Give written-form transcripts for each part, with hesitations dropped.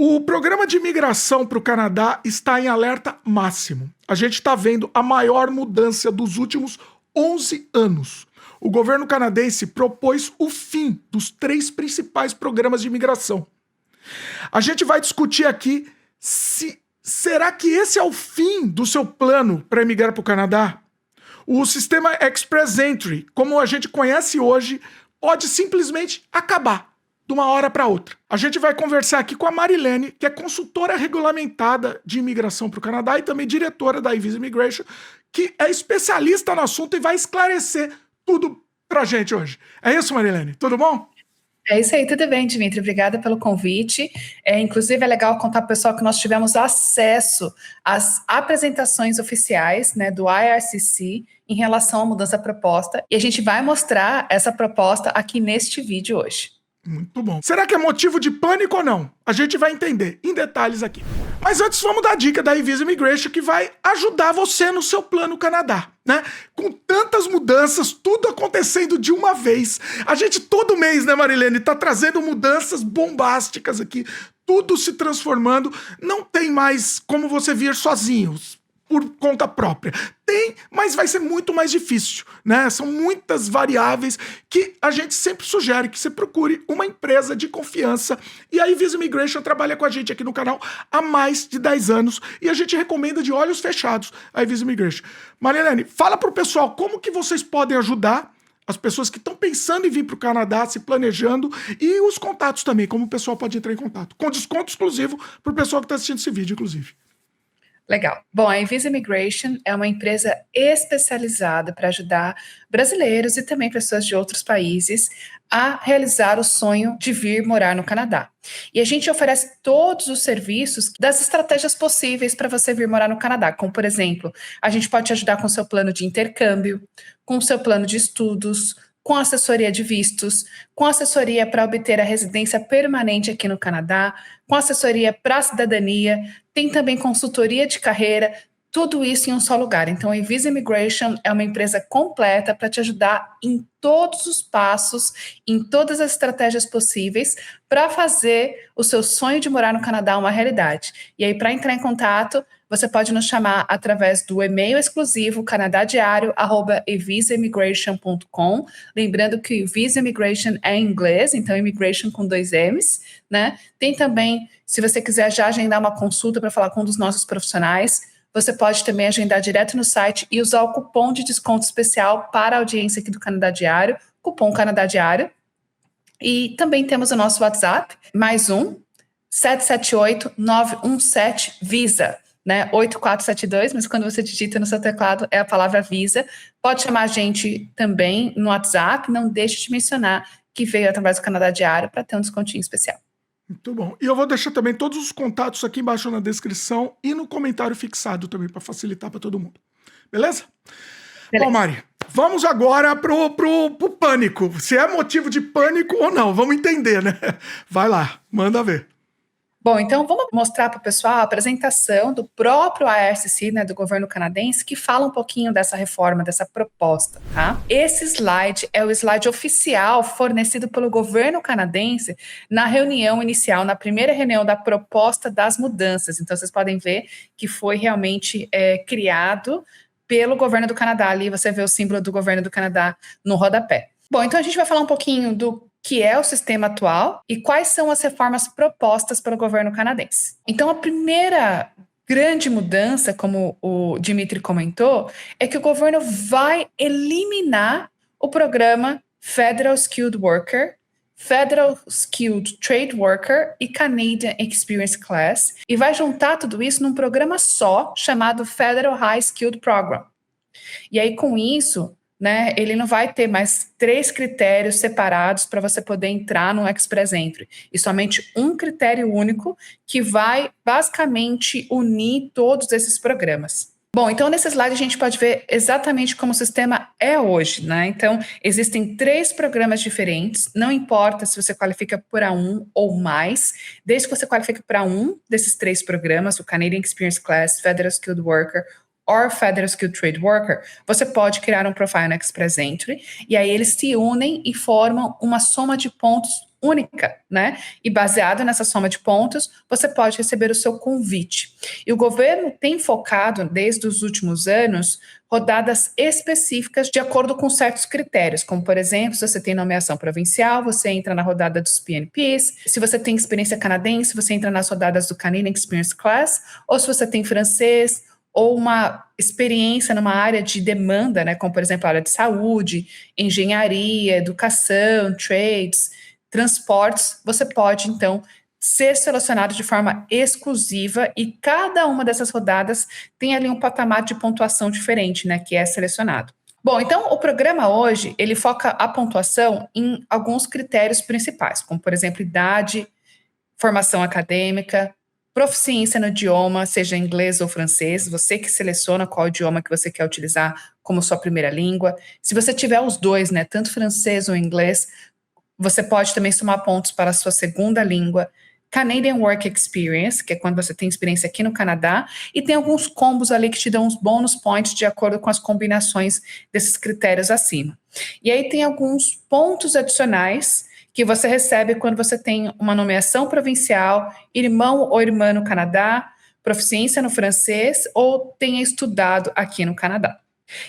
O programa de imigração para o Canadá está em alerta máximo. A gente está vendo a maior mudança dos últimos 11 anos. O governo canadense propôs o fim dos 3 principais programas de imigração. A gente vai discutir aqui se será que esse é o fim do seu plano para emigrar para o Canadá? O sistema Express Entry, como a gente conhece hoje, pode simplesmente acabar de uma hora para outra. A gente vai conversar aqui com a Marilene, que é consultora regulamentada de imigração para o Canadá e também diretora da iVisa Immigration, que é especialista no assunto e vai esclarecer tudo pra gente hoje. É isso, Marilene? Tudo bom? É isso aí, tudo bem, Dimitri? Obrigada pelo convite. Inclusive, é legal contar para o pessoal que nós tivemos acesso às apresentações oficiais, né, do IRCC em relação à mudança proposta, e a gente vai mostrar essa proposta aqui neste vídeo hoje. Muito bom. Será que é motivo de pânico ou não? A gente vai entender em detalhes aqui. Mas antes vamos dar a dica da iVisa Immigration que vai ajudar você no seu plano Canadá, né? Com tantas mudanças, tudo acontecendo de uma vez. A gente todo mês, né, Marilene, tá trazendo mudanças bombásticas aqui, tudo se transformando. Não tem mais como você vir sozinhos, por conta própria. Tem, mas vai ser muito mais difícil, né? São muitas variáveis que a gente sempre sugere que você procure uma empresa de confiança. E a iVisa Immigration trabalha com a gente aqui no canal há mais de 10 anos e a gente recomenda de olhos fechados a iVisa Immigration. Marilene, fala pro pessoal como que vocês podem ajudar as pessoas que estão pensando em vir para o Canadá, se planejando, e os contatos também, como o pessoal pode entrar em contato. Com desconto exclusivo para o pessoal que está assistindo esse vídeo, inclusive. Legal. Bom, a iVisa Immigration é uma empresa especializada para ajudar brasileiros e também pessoas de outros países a realizar o sonho de vir morar no Canadá. E a gente oferece todos os serviços das estratégias possíveis para você vir morar no Canadá, como, por exemplo, a gente pode te ajudar com o seu plano de intercâmbio, com o seu plano de estudos, com assessoria de vistos, com assessoria para obter a residência permanente aqui no Canadá, com assessoria para a cidadania, tem também consultoria de carreira, tudo isso em um só lugar. Então, a iVisa Immigration é uma empresa completa para te ajudar em todos os passos, em todas as estratégias possíveis para fazer o seu sonho de morar no Canadá uma realidade. E aí, para entrar em contato, você pode nos chamar através do e-mail exclusivo canadadiario@evisaimmigration.com. Lembrando que Visa Immigration é em inglês, então immigration com 2 M's, né? Tem também, se você quiser já agendar uma consulta para falar com um dos nossos profissionais, você pode também agendar direto no site e usar o cupom de desconto especial para a audiência aqui do Canadá Diário, cupom Canadá Diário. E também temos o nosso WhatsApp, mais um, 778-917-VISA. Né, 8472, mas quando você digita no seu teclado é a palavra Visa. Pode chamar a gente também no WhatsApp, não deixe de mencionar que veio através do Canadá Diário para ter um descontinho especial. Muito bom. E eu vou deixar também todos os contatos aqui embaixo na descrição e no comentário fixado também para facilitar para todo mundo. Beleza? Bom, Mari, vamos agora pro pânico. Se é motivo de pânico ou não, vamos entender, né? Vai lá, manda ver. Bom, então vamos mostrar para o pessoal a apresentação do próprio IRCC, né, do governo canadense, que fala um pouquinho dessa reforma, dessa proposta, tá? Esse slide é o slide oficial fornecido pelo governo canadense na reunião inicial, na primeira reunião da proposta das mudanças. Então, vocês podem ver que foi realmente criado pelo governo do Canadá. Ali você vê o símbolo do governo do Canadá no rodapé. Bom, então a gente vai falar um pouquinho do que é o sistema atual e quais são as reformas propostas pelo governo canadense. Então, a primeira grande mudança, como o Dimitri comentou, é que o governo vai eliminar o programa Federal Skilled Worker, Federal Skilled Trade Worker e Canadian Experience Class, e vai juntar tudo isso num programa só, chamado Federal High Skilled Program. E aí, com isso, né, ele não vai ter mais 3 critérios separados para você poder entrar no Express Entry, e somente um critério único que vai basicamente unir todos esses programas. Bom, então nesse slide a gente pode ver exatamente como o sistema é hoje, né? Então, existem 3 programas diferentes, não importa se você qualifica para um ou mais, desde que você qualifique para um desses 3 programas, o Canadian Experience Class, Federal Skilled Worker or Federal Skilled Trade Worker, você pode criar um profile no Express Entry, e aí eles se unem e formam uma soma de pontos única, né? E baseado nessa soma de pontos, você pode receber o seu convite. E o governo tem focado, desde os últimos anos, rodadas específicas de acordo com certos critérios, como, por exemplo, se você tem nomeação provincial, você entra na rodada dos PNPs, se você tem experiência canadense, você entra nas rodadas do Canadian Experience Class, ou se você tem francês, ou uma experiência numa área de demanda, né, como, por exemplo, a área de saúde, engenharia, educação, trades, transportes, você pode, então, ser selecionado de forma exclusiva e cada uma dessas rodadas tem ali um patamar de pontuação diferente, né, que é selecionado. Bom, então o programa hoje, ele foca a pontuação em alguns critérios principais, como, por exemplo, idade, formação acadêmica, proficiência no idioma, seja inglês ou francês, você que seleciona qual idioma que você quer utilizar como sua primeira língua. Se você tiver os dois, né, tanto francês ou inglês, você pode também somar pontos para a sua segunda língua. Canadian Work Experience, que é quando você tem experiência aqui no Canadá, e tem alguns combos ali que te dão uns bônus points de acordo com as combinações desses critérios acima. E aí tem alguns pontos adicionais que você recebe quando você tem uma nomeação provincial, irmão ou irmã no Canadá, proficiência no francês ou tenha estudado aqui no Canadá.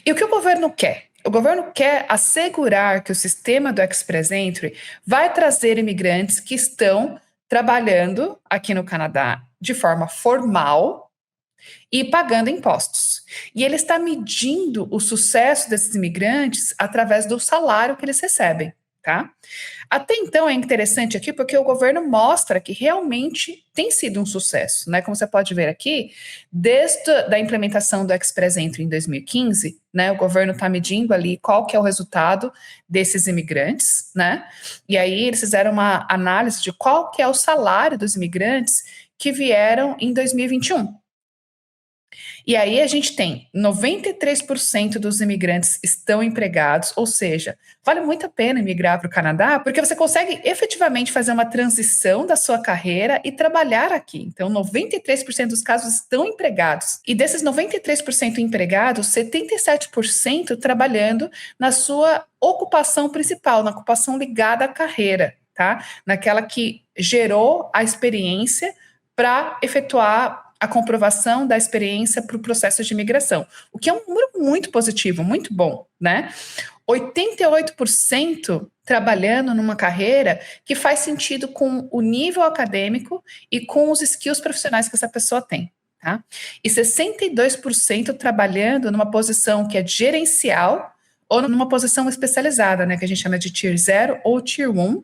E o que o governo quer? O governo quer assegurar que o sistema do Express Entry vai trazer imigrantes que estão trabalhando aqui no Canadá de forma formal e pagando impostos. E ele está medindo o sucesso desses imigrantes através do salário que eles recebem, tá? Até então é interessante aqui porque o governo mostra que realmente tem sido um sucesso, né? Como você pode ver aqui, desde a implementação do Express Entry em 2015, né? O governo está medindo ali qual que é o resultado desses imigrantes, né? E aí eles fizeram uma análise de qual que é o salário dos imigrantes que vieram em 2021. E aí a gente tem 93% dos imigrantes estão empregados, ou seja, vale muito a pena emigrar para o Canadá, porque você consegue efetivamente fazer uma transição da sua carreira e trabalhar aqui. Então, 93% dos casos estão empregados. E desses 93% empregados, 77% trabalhando na sua ocupação principal, na ocupação ligada à carreira, tá? Naquela que gerou a experiência para efetuar a comprovação da experiência para o processo de imigração, o que é um número muito positivo, muito bom, né? 88% trabalhando numa carreira que faz sentido com o nível acadêmico e com os skills profissionais que essa pessoa tem, tá? E 62% trabalhando numa posição que é gerencial ou numa posição especializada, né, que a gente chama de Tier 0 ou Tier 1,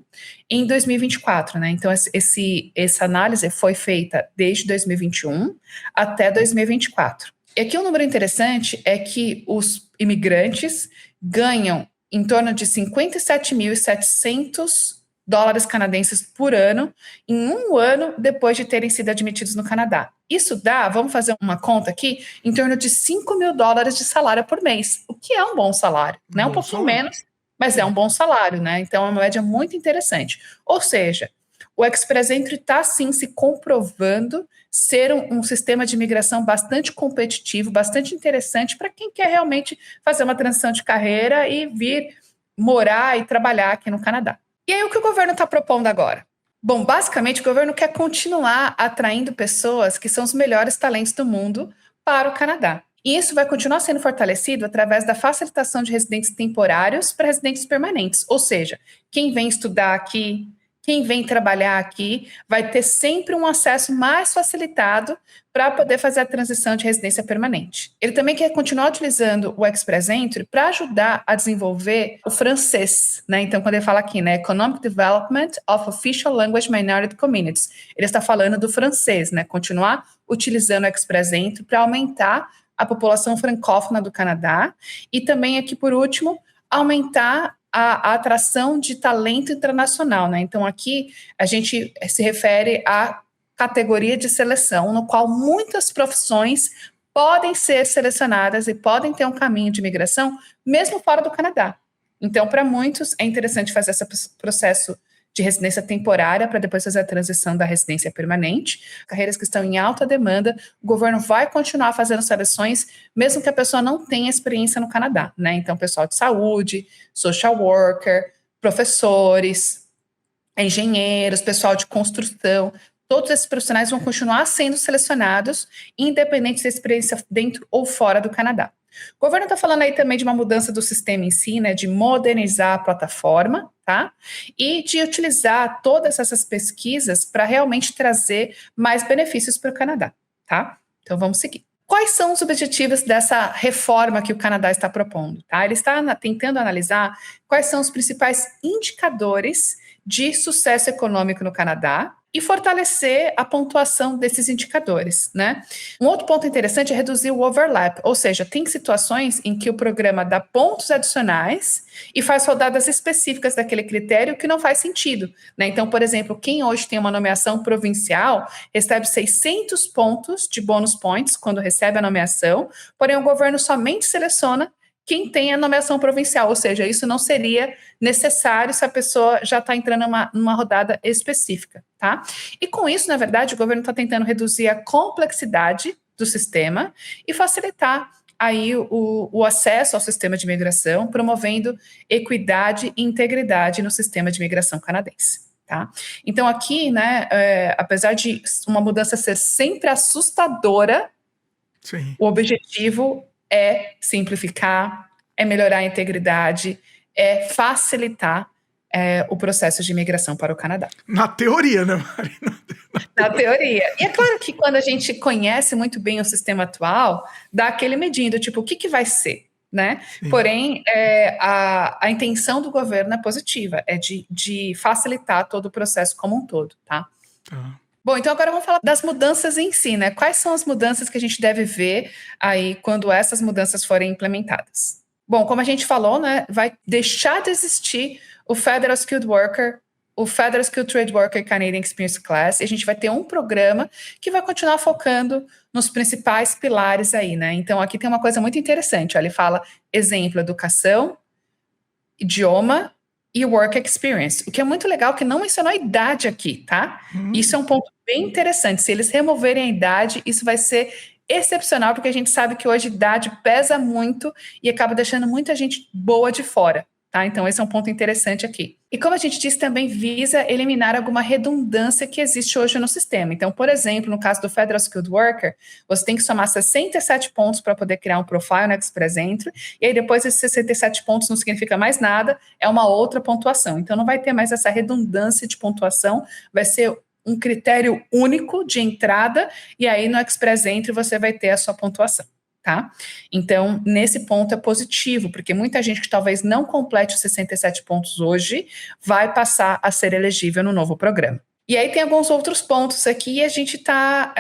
em 2024, né? Então, essa análise foi feita desde 2021 até 2024. E aqui um número interessante é que os imigrantes ganham em torno de 57.700 dólares canadenses por ano, em um ano depois de terem sido admitidos no Canadá. Isso dá, vamos fazer uma conta aqui, em torno de 5 mil dólares de salário por mês, o que é um bom salário, né? Um pouquinho menos, mas é um bom salário, né? Então é uma média muito interessante. Ou seja, o Express Entry está sim se comprovando ser um sistema de imigração bastante competitivo, bastante interessante para quem quer realmente fazer uma transição de carreira e vir morar e trabalhar aqui no Canadá. E aí, o que o governo está propondo agora? Bom, basicamente, o governo quer continuar atraindo pessoas que são os melhores talentos do mundo para o Canadá. E isso vai continuar sendo fortalecido através da facilitação de residentes temporários para residentes permanentes. Ou seja, quem vem estudar aqui, quem vem trabalhar aqui, vai ter sempre um acesso mais facilitado para poder fazer a transição de residência permanente. Ele também quer continuar utilizando o Express Entry para ajudar a desenvolver o francês, né? Então, quando ele fala aqui, né, Economic Development of Official Language Minority Communities, ele está falando do francês, né? Continuar utilizando o Express Entry para aumentar a população francófona do Canadá e também aqui, por último, aumentar a atração de talento internacional, né? Então, aqui a gente se refere à categoria de seleção, no qual muitas profissões podem ser selecionadas e podem ter um caminho de migração, mesmo fora do Canadá. Então, para muitos, é interessante fazer esse processo de residência temporária para depois fazer a transição da residência permanente. Carreiras que estão em alta demanda, o governo vai continuar fazendo seleções, mesmo que a pessoa não tenha experiência no Canadá, né? Então, pessoal de saúde, social worker, professores, engenheiros, pessoal de construção, todos esses profissionais vão continuar sendo selecionados, independente da experiência dentro ou fora do Canadá. O governo está falando aí também de uma mudança do sistema em si, né, de modernizar a plataforma, tá? E de utilizar todas essas pesquisas para realmente trazer mais benefícios para o Canadá, tá? Então vamos seguir. Quais são os objetivos dessa reforma que o Canadá está propondo, tá? Ele está tentando analisar quais são os principais indicadores de sucesso econômico no Canadá e fortalecer a pontuação desses indicadores, né? Um outro ponto interessante é reduzir o overlap, ou seja, tem situações em que o programa dá pontos adicionais e faz rodadas específicas daquele critério que não faz sentido, né? Então, por exemplo, quem hoje tem uma nomeação provincial recebe 600 pontos de bonus points quando recebe a nomeação, porém o governo somente seleciona quem tem a nomeação provincial, ou seja, isso não seria necessário se a pessoa já está entrando numa rodada específica, tá? E com isso, na verdade, o governo está tentando reduzir a complexidade do sistema e facilitar aí o acesso ao sistema de imigração, promovendo equidade e integridade no sistema de imigração canadense, tá? Então aqui, né, apesar de uma mudança ser sempre assustadora, Sim. o objetivo é simplificar, é melhorar a integridade, é facilitar o processo de imigração para o Canadá. Na teoria, né, Mari? Na teoria. E é claro que quando a gente conhece muito bem o sistema atual, dá aquele medinho do tipo, o que vai ser? Né? Porém, a intenção do governo é positiva, é de facilitar todo o processo como um todo, tá? Bom, então agora vamos falar das mudanças em si, né? Quais são as mudanças que a gente deve ver aí quando essas mudanças forem implementadas? Bom, como a gente falou, né, vai deixar de existir o Federal Skilled Worker, o Federal Skilled Trade Worker Canadian Experience Class, e a gente vai ter um programa que vai continuar focando nos principais pilares aí, né? Então aqui tem uma coisa muito interessante, ó, ele fala exemplo, educação, idioma e work experience, o que é muito legal, que não mencionou a idade aqui, tá? Isso é um ponto bem interessante. Se eles removerem a idade, isso vai ser excepcional, porque a gente sabe que hoje a idade pesa muito e acaba deixando muita gente boa de fora, tá? Então esse é um ponto interessante aqui. E como a gente disse, também visa eliminar alguma redundância que existe hoje no sistema. Então, por exemplo, no caso do Federal Skilled Worker, você tem que somar 67 pontos para poder criar um profile no Express Entry, e aí depois esses 67 pontos não significa mais nada, é uma outra pontuação. Então não vai ter mais essa redundância de pontuação, vai ser um critério único de entrada, e aí no Express Entry você vai ter a sua pontuação. Tá? Então, nesse ponto é positivo, porque muita gente que talvez não complete os 67 pontos hoje vai passar a ser elegível no novo programa. E aí tem alguns outros pontos aqui e a gente está,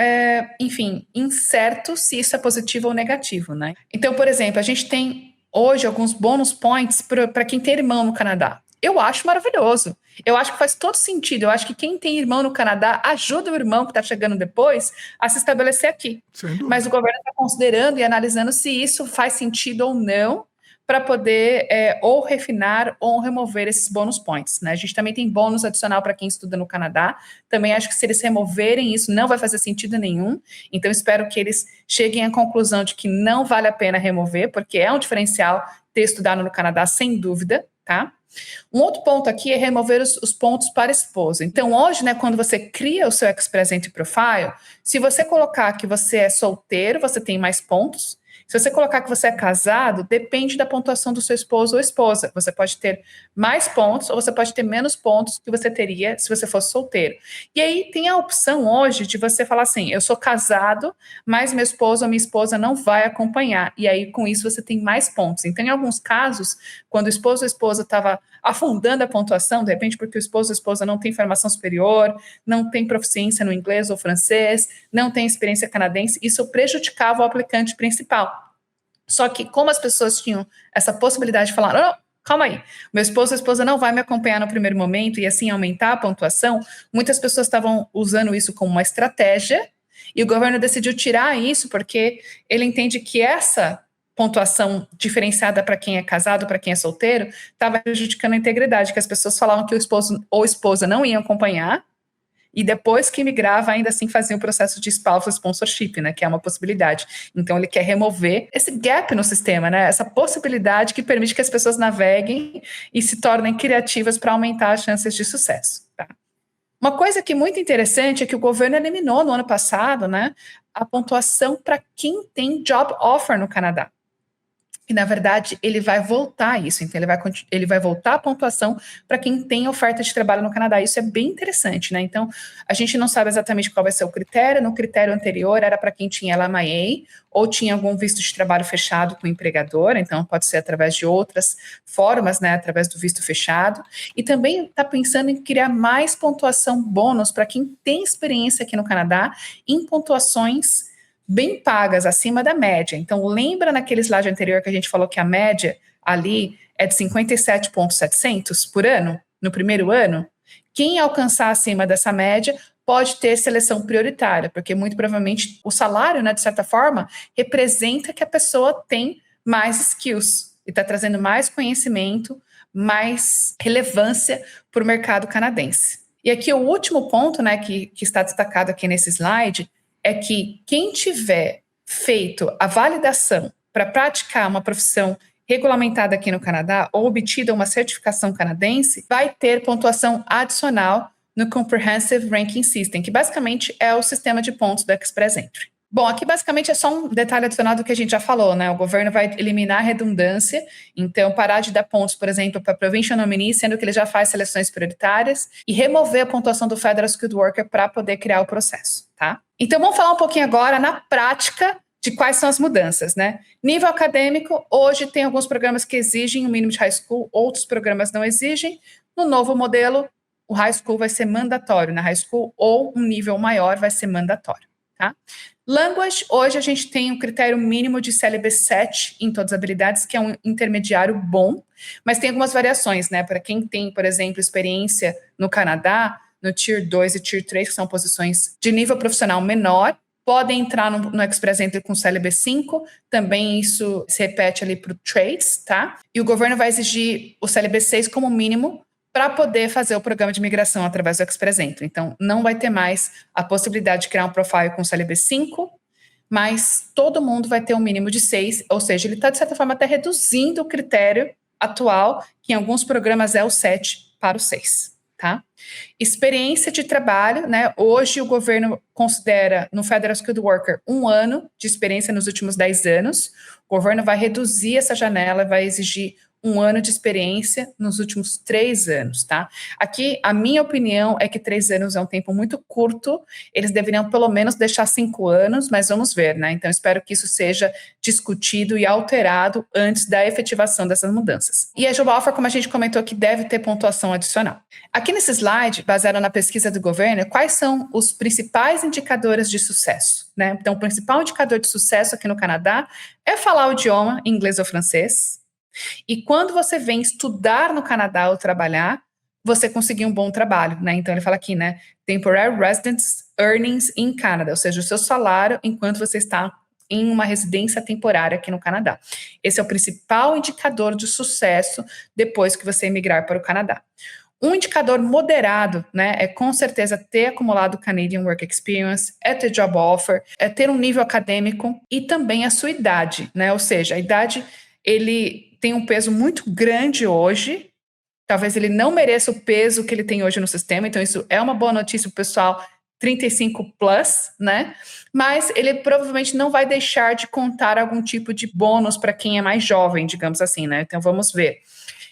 enfim, incerto se isso é positivo ou negativo, né? Então, por exemplo, a gente tem hoje alguns bônus points para quem tem irmão no Canadá. Eu acho maravilhoso. Eu acho que faz todo sentido. Eu acho que quem tem irmão no Canadá ajuda o irmão que está chegando depois a se estabelecer aqui. Mas o governo está considerando e analisando se isso faz sentido ou não para poder ou refinar ou remover esses bônus points, né? A gente também tem bônus adicional para quem estuda no Canadá. Também acho que se eles removerem isso não vai fazer sentido nenhum. Então espero que eles cheguem à conclusão de que não vale a pena remover, porque é um diferencial ter estudado no Canadá, sem dúvida, tá? Um outro ponto aqui é remover os pontos para esposa. Então, hoje, né, quando você cria o seu Express Entry Profile, se você colocar que você é solteiro, você tem mais pontos. Se você colocar que você é casado, depende da pontuação do seu esposo ou esposa. Você pode ter mais pontos ou você pode ter menos pontos que você teria se você fosse solteiro. E aí tem a opção hoje de você falar assim, eu sou casado, mas meu esposo ou minha esposa não vai acompanhar. E aí com isso você tem mais pontos. Então em alguns casos, quando o esposo ou a esposa estava afundando a pontuação, de repente porque o esposo ou a esposa não tem formação superior, não tem proficiência no inglês ou francês, não tem experiência canadense, isso prejudicava o aplicante principal. Só que como as pessoas tinham essa possibilidade de falar, oh, calma aí, meu esposo ou esposa não vai me acompanhar no primeiro momento e assim aumentar a pontuação, muitas pessoas estavam usando isso como uma estratégia e o governo decidiu tirar isso porque ele entende que essa pontuação diferenciada para quem é casado, para quem é solteiro, estava prejudicando a integridade, que as pessoas falavam que o esposo ou esposa não iam acompanhar, e depois que migrava, ainda assim fazia o processo de spousal sponsorship, né, que é uma possibilidade. Então, ele quer remover esse gap no sistema, né, essa possibilidade que permite que as pessoas naveguem e se tornem criativas para aumentar as chances de sucesso. Tá? Uma coisa que é muito interessante é que o governo eliminou no ano passado, né, a pontuação para quem tem job offer no Canadá. E, na verdade, ele vai voltar isso. Então, ele vai voltar a pontuação para quem tem oferta de trabalho no Canadá. Isso é bem interessante, né? Então, a gente não sabe exatamente qual vai ser o critério. No critério anterior, era para quem tinha LMIA ou tinha algum visto de trabalho fechado com o empregador. Então, pode ser através de outras formas, né? Através do visto fechado. E também está pensando em criar mais pontuação bônus para quem tem experiência aqui no Canadá em pontuações bem pagas, acima da média. Então, lembra naquele slide anterior que a gente falou que a média ali é de 57.700 por ano, no primeiro ano? Quem alcançar acima dessa média pode ter seleção prioritária, porque muito provavelmente o salário, né, de certa forma, representa que a pessoa tem mais skills e está trazendo mais conhecimento, mais relevância para o mercado canadense. E aqui o último ponto, né, que está destacado aqui nesse slide, é que quem tiver feito a validação para praticar uma profissão regulamentada aqui no Canadá ou obtida uma certificação canadense, vai ter pontuação adicional no Comprehensive Ranking System, que basicamente é o sistema de pontos do Express Entry. Bom, aqui basicamente é só um detalhe adicional do que a gente já falou, né? O governo vai eliminar a redundância, então parar de dar pontos, por exemplo, para Provincial Nominee, sendo que ele já faz seleções prioritárias, e remover a pontuação do Federal Skilled Worker para poder criar o processo, tá? Então vamos falar um pouquinho agora, na prática, de quais são as mudanças, né? Nível acadêmico, hoje tem alguns programas que exigem o mínimo de high school, outros programas não exigem. No novo modelo, o high school vai ser mandatório, na high school, ou um nível maior vai ser mandatório, tá? Language, hoje a gente tem um critério mínimo de CLB 7 em todas as habilidades, que é um intermediário bom, mas tem algumas variações, né? Para quem tem, por exemplo, experiência no Canadá, no Tier 2 e Tier 3, que são posições de nível profissional menor, podem entrar no Express Entry com CLB 5, também isso se repete ali para o Trades, tá? E o governo vai exigir o CLB 6 como mínimo para poder fazer o programa de migração através do Express Entry. Então, não vai ter mais a possibilidade de criar um profile com CLB 5, mas todo mundo vai ter um mínimo de 6, ou seja, ele está, de certa forma, até reduzindo o critério atual, que em alguns programas é o 7 para o 6, tá? Experiência de trabalho, né? Hoje o governo considera no Federal Skilled Worker 1 ano de experiência nos últimos 10 anos. O governo vai reduzir essa janela, vai exigir 1 ano de experiência nos últimos 3 anos, tá? Aqui, a minha opinião é que 3 anos é um tempo muito curto, eles deveriam pelo menos deixar 5 anos, mas vamos ver, né? Então, espero que isso seja discutido e alterado antes da efetivação dessas mudanças. E a Job Offer, como a gente comentou aqui, deve ter pontuação adicional. Aqui nesse slide, baseado na pesquisa do governo, quais são os principais indicadores de sucesso, né? Então, o principal indicador de sucesso aqui no Canadá é falar o idioma inglês ou francês. E quando você vem estudar no Canadá ou trabalhar, você conseguir um bom trabalho, né? Então ele fala aqui, né? Temporary Residence Earnings in Canada, ou seja, o seu salário enquanto você está em uma residência temporária aqui no Canadá. Esse é o principal indicador de sucesso depois que você emigrar para o Canadá. Um indicador moderado, né, é com certeza ter acumulado Canadian Work Experience, é ter job offer, é ter um nível acadêmico e também a sua idade, né? Ou seja, a idade, ele tem um peso muito grande hoje, talvez ele não mereça o peso que ele tem hoje no sistema, então isso é uma boa notícia para o pessoal 35 plus, né? Mas ele provavelmente não vai deixar de contar algum tipo de bônus para quem é mais jovem, digamos assim, né? Então vamos ver.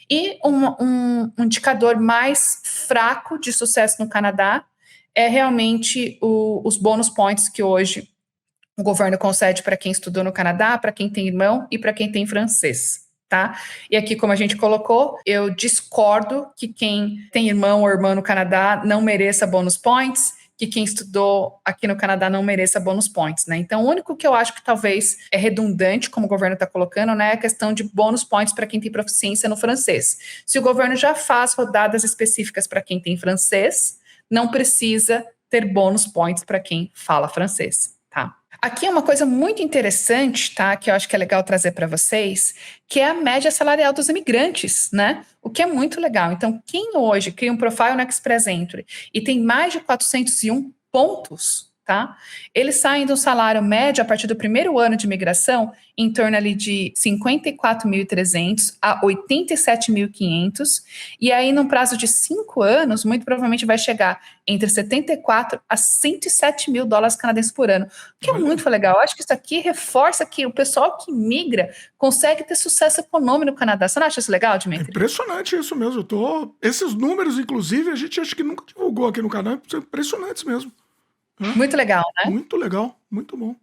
E um indicador mais fraco de sucesso no Canadá é realmente os bônus points que hoje o governo concede para quem estudou no Canadá, para quem tem irmão e para quem tem francês. Tá? E aqui, como a gente colocou, eu discordo que quem tem irmão ou irmã no Canadá não mereça bônus points, que quem estudou aqui no Canadá não mereça bônus points, né? Então, o único que eu acho que talvez é redundante, como o governo está colocando, né, é a questão de bônus points para quem tem proficiência no francês. Se o governo já faz rodadas específicas para quem tem francês, não precisa ter bônus points para quem fala francês. tá? Aqui é uma coisa muito interessante, tá? Que eu acho que é legal trazer para vocês, que é a média salarial dos imigrantes, né? O que é muito legal. Então, quem hoje cria um profile no Express Entry e tem mais de 401 pontos, tá? Eles saem do salário médio a partir do primeiro ano de imigração em torno ali de 54.300 a 87.500, e aí num prazo de 5 anos, muito provavelmente vai chegar entre 74 a 107 mil dólares canadenses por ano, que é muito legal. Eu acho que isso aqui reforça que o pessoal que migra consegue ter sucesso econômico no Canadá. Você não acha isso legal, Dimitri? É impressionante isso mesmo. Esses números, inclusive, a gente acho que nunca divulgou aqui no canal. São impressionantes mesmo. Muito legal, né? Muito legal, muito bom.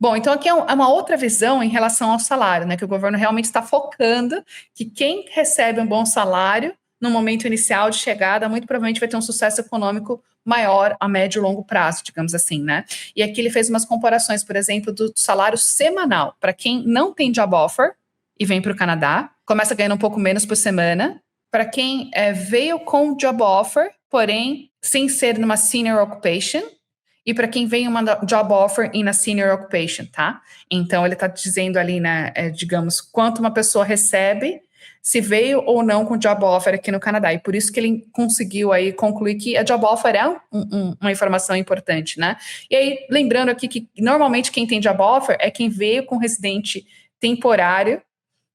Bom, então aqui é uma outra visão em relação ao salário, né? Que o governo realmente está focando que quem recebe um bom salário no momento inicial de chegada, muito provavelmente vai ter um sucesso econômico maior a médio e longo prazo, digamos assim, né? E aqui ele fez umas comparações, por exemplo, do salário semanal. Para quem não tem job offer e vem para o Canadá, começa ganhando um pouco menos por semana. Para quem veio com job offer, porém sem ser numa senior occupation, e para quem vem uma job offer e na senior occupation, tá? Então, ele está dizendo ali, né, digamos, quanto uma pessoa recebe, se veio ou não com job offer aqui no Canadá. E por isso que ele conseguiu aí concluir que a job offer é uma informação importante, né? E aí, lembrando aqui que normalmente quem tem job offer é quem veio com residente temporário,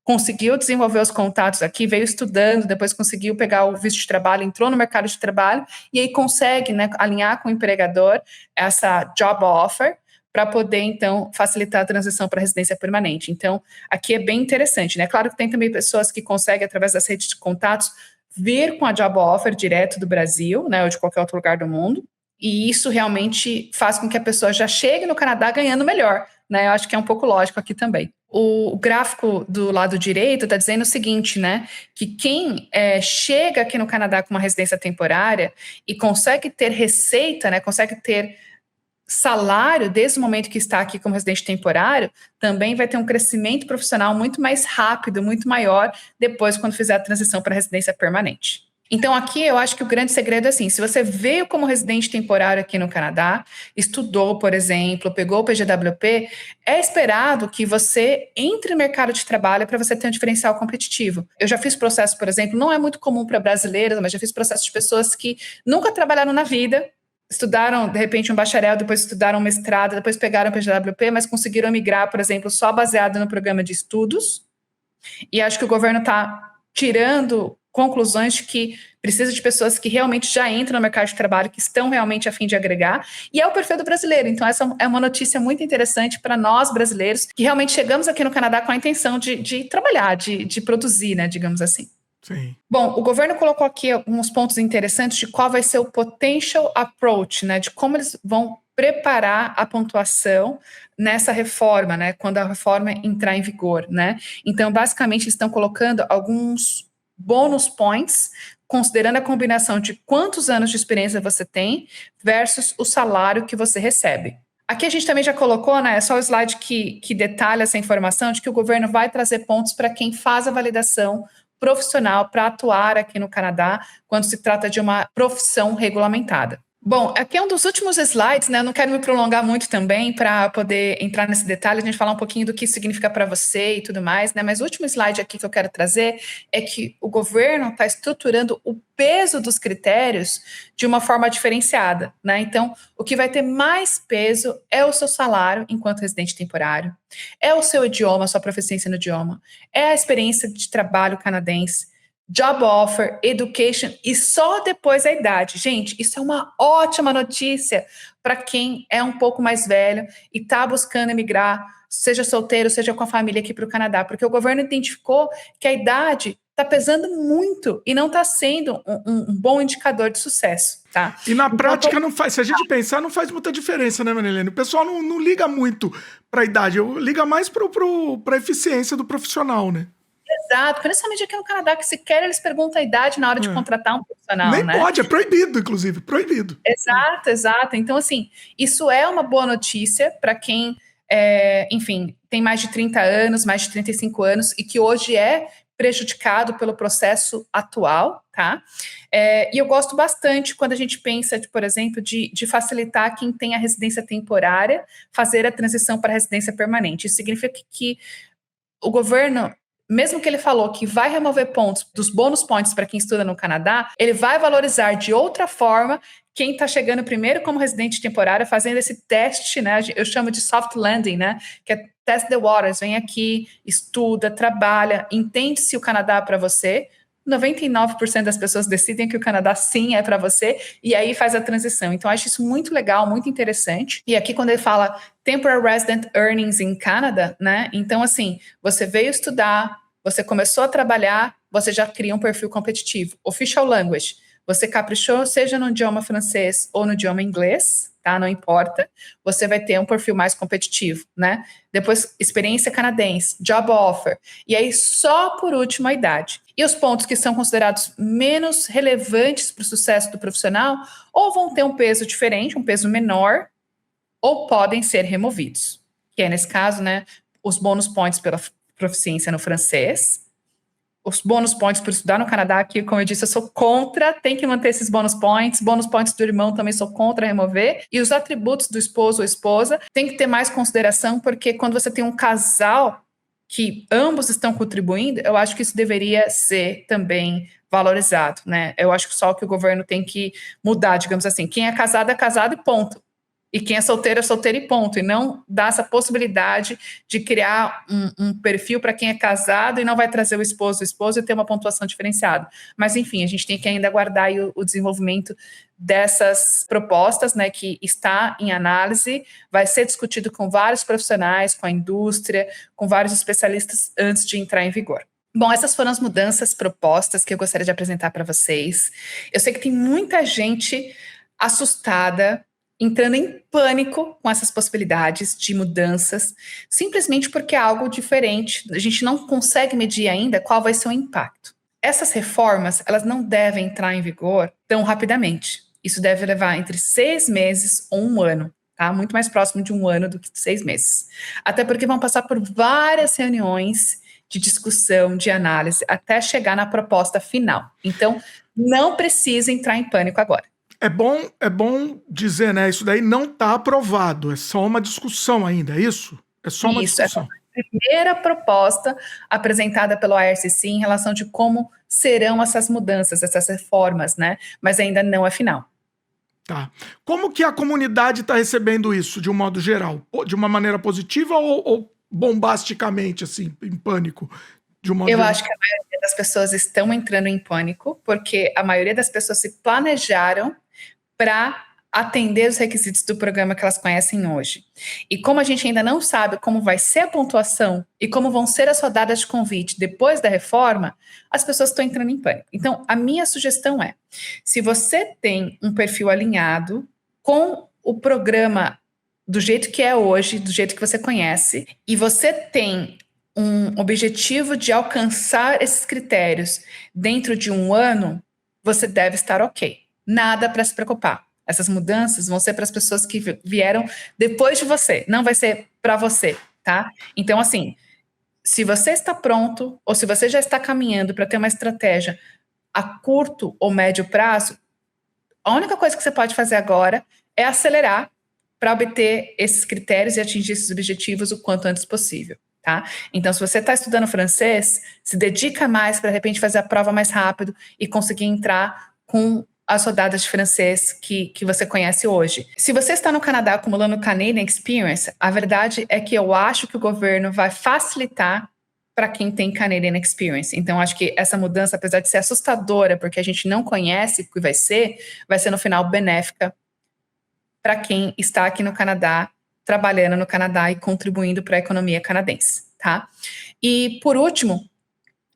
conseguiu desenvolver os contatos aqui, veio estudando, depois conseguiu pegar o visto de trabalho, entrou no mercado de trabalho e aí consegue, né, alinhar com o empregador essa job offer para poder, então, facilitar a transição para a residência permanente. Então, aqui é bem interessante, né? Claro que tem também pessoas que conseguem, através das redes de contatos, vir com a job offer direto do Brasil, né, ou de qualquer outro lugar do mundo, e isso realmente faz com que a pessoa já chegue no Canadá ganhando melhor, né? Eu acho que é um pouco lógico aqui também. O gráfico do lado direito está dizendo o seguinte, né? Que quem chega aqui no Canadá com uma residência temporária e consegue ter receita, né? Consegue ter salário desde o momento que está aqui como residente temporário, também vai ter um crescimento profissional muito mais rápido, muito maior, depois quando fizer a transição para a residência permanente. Então, aqui eu acho que o grande segredo é assim, se você veio como residente temporário aqui no Canadá, estudou, por exemplo, pegou o PGWP, é esperado que você entre no mercado de trabalho para você ter um diferencial competitivo. Eu já fiz processo, por exemplo, não é muito comum para brasileiros, mas já fiz processo de pessoas que nunca trabalharam na vida, estudaram, de repente, um bacharel, depois estudaram um mestrado, depois pegaram o PGWP, mas conseguiram migrar, por exemplo, só baseado no programa de estudos. E acho que o governo está tirando conclusões de que precisa de pessoas que realmente já entram no mercado de trabalho, que estão realmente a fim de agregar, e é o perfil do brasileiro. Então, essa é uma notícia muito interessante para nós brasileiros, que realmente chegamos aqui no Canadá com a intenção de trabalhar, de produzir, né, digamos assim. Sim. Bom, o governo colocou aqui alguns pontos interessantes de qual vai ser o potential approach, né, de como eles vão preparar a pontuação nessa reforma, né, quando a reforma entrar em vigor, né. Então, basicamente, eles estão colocando alguns bônus points, considerando a combinação de quantos anos de experiência você tem versus o salário que você recebe. Aqui a gente também já colocou, né, é só o slide que detalha essa informação de que o governo vai trazer pontos para quem faz a validação profissional para atuar aqui no Canadá quando se trata de uma profissão regulamentada. Bom, aqui é um dos últimos slides, né? Eu não quero me prolongar muito também para poder entrar nesse detalhe, a gente falar um pouquinho do que isso significa para você e tudo mais, né? Mas o último slide aqui que eu quero trazer é que o governo está estruturando o peso dos critérios de uma forma diferenciada, né? Então, o que vai ter mais peso é o seu salário enquanto residente temporário, é o seu idioma, a sua proficiência no idioma, é a experiência de trabalho canadense, job offer, education e só depois a idade. Gente, isso é uma ótima notícia para quem é um pouco mais velho e está buscando emigrar, seja solteiro, seja com a família aqui para o Canadá, porque o governo identificou que a idade está pesando muito e não está sendo um bom indicador de sucesso, tá? E na prática não faz, se a gente pensar, não faz muita diferença, né, Marilene? O pessoal não liga muito para a idade, liga mais para a eficiência do profissional, né? Exato, principalmente aqui no Canadá, que sequer eles perguntam a idade na hora de contratar um profissional, nem né? pode, é proibido, inclusive, proibido. Exato. Então, assim, isso é uma boa notícia para quem, enfim, tem mais de 30 anos, mais de 35 anos e que hoje é prejudicado pelo processo atual, tá? E eu gosto bastante quando a gente pensa, por exemplo, de facilitar quem tem a residência temporária fazer a transição para a residência permanente. Isso significa que o governo, mesmo que ele falou que vai remover pontos dos bônus points para quem estuda no Canadá, ele vai valorizar de outra forma quem está chegando primeiro como residente temporário, fazendo esse teste, né? Eu chamo de soft landing, né? Que é test the waters, vem aqui, estuda, trabalha, entende se o Canadá é para você. 99% das pessoas decidem que o Canadá sim é para você, e aí faz a transição. Então, acho isso muito legal, muito interessante. E aqui, quando ele fala Temporary Resident Earnings in Canada, né? Então, assim, você veio estudar, você começou a trabalhar, você já cria um perfil competitivo. Official Language, você caprichou, seja no idioma francês ou no idioma inglês, tá? Não importa, você vai ter um perfil mais competitivo, né? Depois, experiência canadense, job offer, e aí só por último a idade. E os pontos que são considerados menos relevantes para o sucesso do profissional ou vão ter um peso diferente, um peso menor, ou podem ser removidos. Que é, nesse caso, né, os bônus points pela proficiência no francês, os bônus points por estudar no Canadá, que, como eu disse, eu sou contra, tem que manter esses bônus points do irmão também sou contra remover, e os atributos do esposo ou esposa tem que ter mais consideração, porque quando você tem um casal que ambos estão contribuindo, eu acho que isso deveria ser também valorizado, né? Eu acho que só que o governo tem que mudar, digamos assim, quem é casado e ponto. E quem é solteiro e ponto. E não dar essa possibilidade de criar um perfil para quem é casado e não vai trazer o esposo e ter uma pontuação diferenciada. Mas, enfim, a gente tem que ainda aguardar aí o desenvolvimento dessas propostas, né, que está em análise, vai ser discutido com vários profissionais, com a indústria, com vários especialistas antes de entrar em vigor. Bom, essas foram as mudanças propostas que eu gostaria de apresentar para vocês. Eu sei que tem muita gente assustada, entrando em pânico com essas possibilidades de mudanças, simplesmente porque é algo diferente. A gente não consegue medir ainda qual vai ser o impacto. Essas reformas, elas não devem entrar em vigor tão rapidamente. Isso deve levar entre 6 meses ou 1 ano, tá? Muito mais próximo de 1 ano do que 6 meses. Até porque vão passar por várias reuniões de discussão, de análise, até chegar na proposta final. Então, não precisa entrar em pânico agora. É bom dizer, né? Isso daí não está aprovado, é só uma discussão ainda, é isso? É só uma discussão. É a primeira proposta apresentada pelo IRCC em relação de como serão essas mudanças, essas reformas, né? Mas ainda não é final. Tá. Como que a comunidade está recebendo isso, de um modo geral? De uma maneira positiva ou bombasticamente, assim, em pânico? Eu acho que a maioria das pessoas estão entrando em pânico, porque a maioria das pessoas se planejaram para atender os requisitos do programa que elas conhecem hoje. E como a gente ainda não sabe como vai ser a pontuação e como vão ser as rodadas de convite depois da reforma, as pessoas estão entrando em pânico. Então, a minha sugestão é, se você tem um perfil alinhado com o programa do jeito que é hoje, do jeito que você conhece, e você tem um objetivo de alcançar esses critérios dentro de 1 ano, você deve estar ok. Nada para se preocupar. Essas mudanças vão ser para as pessoas que vieram depois de você, não vai ser para você, tá? Então, assim, se você está pronto ou se você já está caminhando para ter uma estratégia a curto ou médio prazo, a única coisa que você pode fazer agora é acelerar para obter esses critérios e atingir esses objetivos o quanto antes possível. Tá? Então, se você está estudando francês, se dedica mais para, de repente, fazer a prova mais rápido e conseguir entrar com as rodadas de francês que você conhece hoje. Se você está no Canadá acumulando Canadian Experience, a verdade é que eu acho que o governo vai facilitar para quem tem Canadian Experience. Então, acho que essa mudança, apesar de ser assustadora, porque a gente não conhece o que vai ser no final benéfica para quem está aqui no Canadá, trabalhando no Canadá e contribuindo para a economia canadense, tá? E, por último,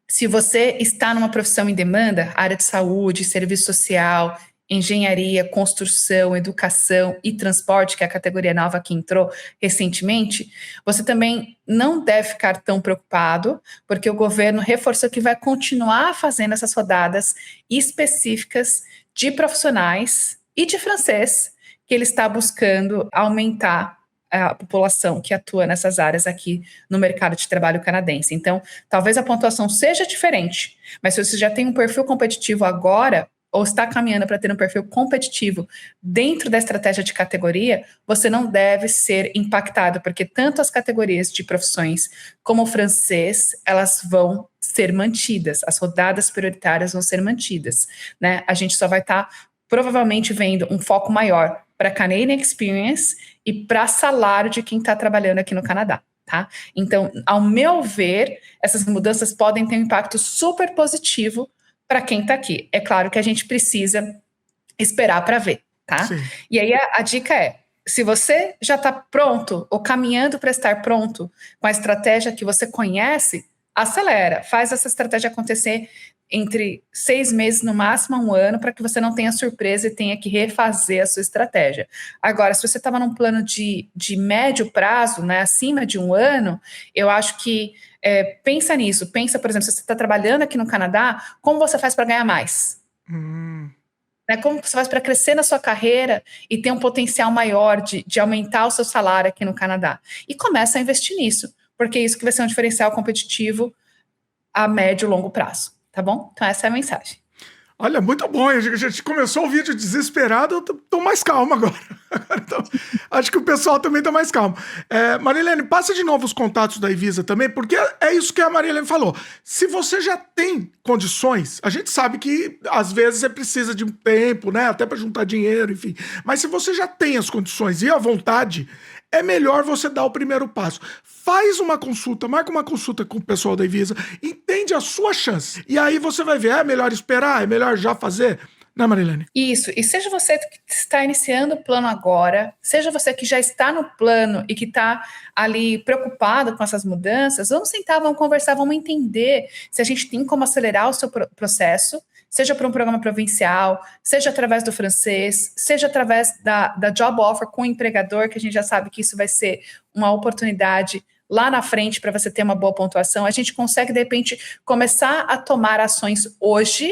se você está numa profissão em demanda, área de saúde, serviço social, engenharia, construção, educação e transporte, que é a categoria nova que entrou recentemente, você também não deve ficar tão preocupado, porque o governo reforçou que vai continuar fazendo essas rodadas específicas de profissionais e de francês, que ele está buscando aumentar a população que atua nessas áreas aqui no mercado de trabalho canadense. Então, talvez a pontuação seja diferente, mas se você já tem um perfil competitivo agora, ou está caminhando para ter um perfil competitivo dentro da estratégia de categoria, você não deve ser impactado, porque tanto as categorias de profissões como o francês, elas vão ser mantidas, as rodadas prioritárias vão ser mantidas, né? A gente só vai estar provavelmente vendo um foco maior para Canadian Experience e para salário de quem está trabalhando aqui no Canadá, tá? Então, ao meu ver, essas mudanças podem ter um impacto super positivo para quem está aqui. É claro que a gente precisa esperar para ver, tá? Sim. E aí a dica é, se você já está pronto ou caminhando para estar pronto com a estratégia que você conhece, acelera, faz essa estratégia acontecer entre 6 meses, no máximo 1 ano, para que você não tenha surpresa e tenha que refazer a sua estratégia. Agora, se você estava num plano de médio prazo, né, acima de 1 ano, eu acho que pensa nisso. Pensa, por exemplo, se você está trabalhando aqui no Canadá, como você faz para ganhar mais? Né, como você faz para crescer na sua carreira e ter um potencial maior de aumentar o seu salário aqui no Canadá? E começa a investir nisso, porque isso que vai ser um diferencial competitivo a médio e longo prazo. Tá bom? Então essa é a mensagem. Olha, muito bom. A gente começou o vídeo desesperado, eu tô mais calmo agora. Então, acho que o pessoal também tá mais calmo. Marilene, passa de novo os contatos da Evisa também, porque é isso que a Marilene falou. Se você já tem condições, a gente sabe que às vezes você precisa de um tempo, né? Até para juntar dinheiro, enfim. Mas se você já tem as condições e a vontade, é melhor você dar o primeiro passo. Faz uma consulta, marca uma consulta com o pessoal da Evisa, entende a sua chance. E aí você vai ver, é melhor esperar, é melhor já fazer, né, Marilene? Isso, e seja você que está iniciando o plano agora, seja você que já está no plano e que está ali preocupado com essas mudanças, vamos sentar, vamos conversar, vamos entender se a gente tem como acelerar o seu processo, seja por um programa provincial, seja através do francês, seja através da job offer com o empregador, que a gente já sabe que isso vai ser uma oportunidade lá na frente para você ter uma boa pontuação. A gente consegue, de repente, começar a tomar ações hoje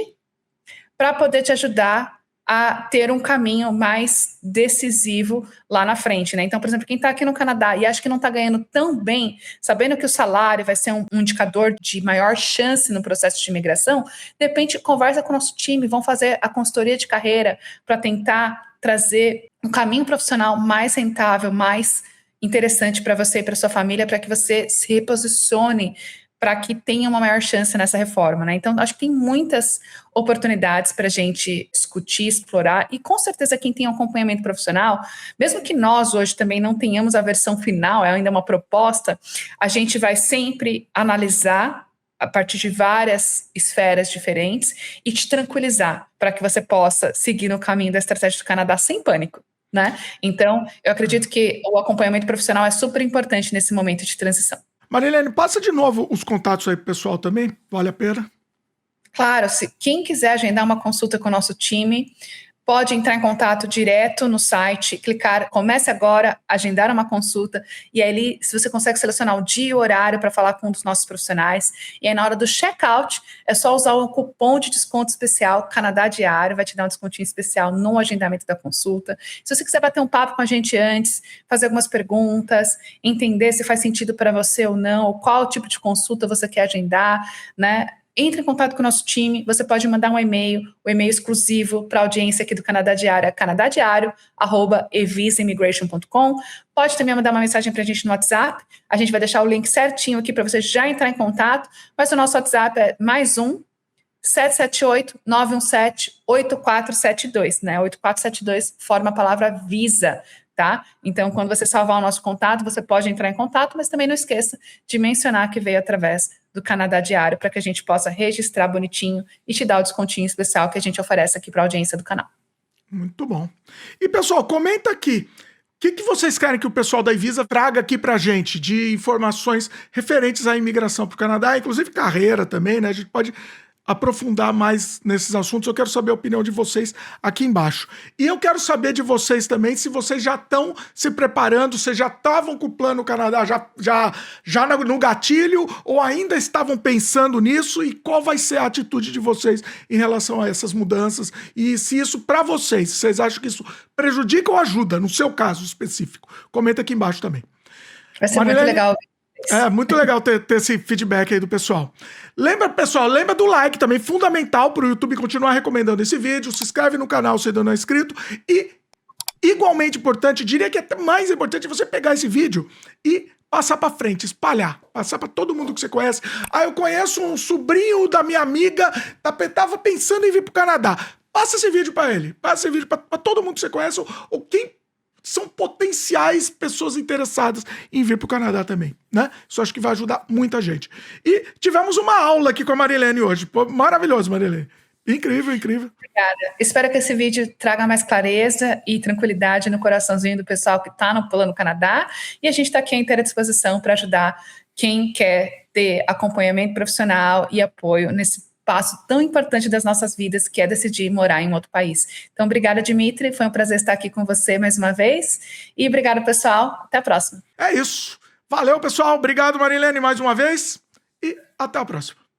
para poder te ajudar a ter um caminho mais decisivo lá na frente, né? Então, por exemplo, quem está aqui no Canadá e acha que não está ganhando tão bem, sabendo que o salário vai ser um indicador de maior chance no processo de imigração, de repente conversa com o nosso time, vão fazer a consultoria de carreira para tentar trazer um caminho profissional mais rentável, mais interessante para você e para sua família, para que você se reposicione para que tenha uma maior chance nessa reforma, né? Então, acho que tem muitas oportunidades para a gente discutir, explorar, e com certeza quem tem um acompanhamento profissional, mesmo que nós hoje também não tenhamos a versão final, é ainda uma proposta, a gente vai sempre analisar a partir de várias esferas diferentes e te tranquilizar para que você possa seguir no caminho da estratégia do Canadá sem pânico, né? Então, eu acredito que o acompanhamento profissional é super importante nesse momento de transição. Marilene, passa de novo os contatos aí pro pessoal também, vale a pena? Claro, se quem quiser agendar uma consulta com o nosso time, pode entrar em contato direto no site, clicar, comece agora, agendar uma consulta, e aí se você consegue selecionar o dia e o horário para falar com um dos nossos profissionais, e aí na hora do check-out, é só usar o cupom de desconto especial Canadá Diário, vai te dar um descontinho especial no agendamento da consulta. Se você quiser bater um papo com a gente antes, fazer algumas perguntas, entender se faz sentido para você ou não, ou qual tipo de consulta você quer agendar, né? Entre em contato com o nosso time, você pode mandar um e-mail, o e-mail exclusivo para a audiência aqui do Canadá Diário, canadadiario@evisaimmigration.com. Pode também mandar uma mensagem para a gente no WhatsApp, a gente vai deixar o link certinho aqui para você já entrar em contato, mas o nosso WhatsApp é +1 778-917-8472, né? 8472 forma a palavra Visa, tá? Então, quando você salvar o nosso contato, você pode entrar em contato, mas também não esqueça de mencionar que veio através do Canadá Diário, para que a gente possa registrar bonitinho e te dar o descontinho especial que a gente oferece aqui para a audiência do canal. Muito bom. E, pessoal, comenta aqui. O que vocês querem que o pessoal da Evisa traga aqui pra gente de informações referentes à imigração para o Canadá, inclusive carreira também, né? A gente pode aprofundar mais nesses assuntos, eu quero saber a opinião de vocês aqui embaixo. E eu quero saber de vocês também se vocês já estão se preparando, se já estavam com o Plano Canadá já no gatilho ou ainda estavam pensando nisso e qual vai ser a atitude de vocês em relação a essas mudanças e se isso para vocês, se vocês acham que isso prejudica ou ajuda, no seu caso específico. Comenta aqui embaixo também. Vai ser muito legal. É muito legal ter esse feedback aí do pessoal. Pessoal, lembra do like também, fundamental para o YouTube continuar recomendando esse vídeo. Se inscreve no canal se ainda não é inscrito. E, igualmente importante, diria que é até mais importante você pegar esse vídeo e passar para frente, espalhar, passar para todo mundo que você conhece. Ah, eu conheço um sobrinho da minha amiga, tava pensando em vir para o Canadá. Passa esse vídeo para ele, passa esse vídeo para todo mundo que você conhece ou quem são potenciais pessoas interessadas em vir para o Canadá também, né? Isso acho que vai ajudar muita gente. E tivemos uma aula aqui com a Marilene hoje. Pô, maravilhoso, Marilene. Incrível, incrível. Obrigada. Espero que esse vídeo traga mais clareza e tranquilidade no coraçãozinho do pessoal que está no Plano Canadá. E a gente está aqui à inteira disposição para ajudar quem quer ter acompanhamento profissional e apoio nesse passo tão importante das nossas vidas, que é decidir morar em outro país. Então, obrigada, Dimitri. Foi um prazer estar aqui com você mais uma vez. E obrigada, pessoal. Até a próxima. É isso. Valeu, pessoal. Obrigado, Marilene, mais uma vez. E até a próxima.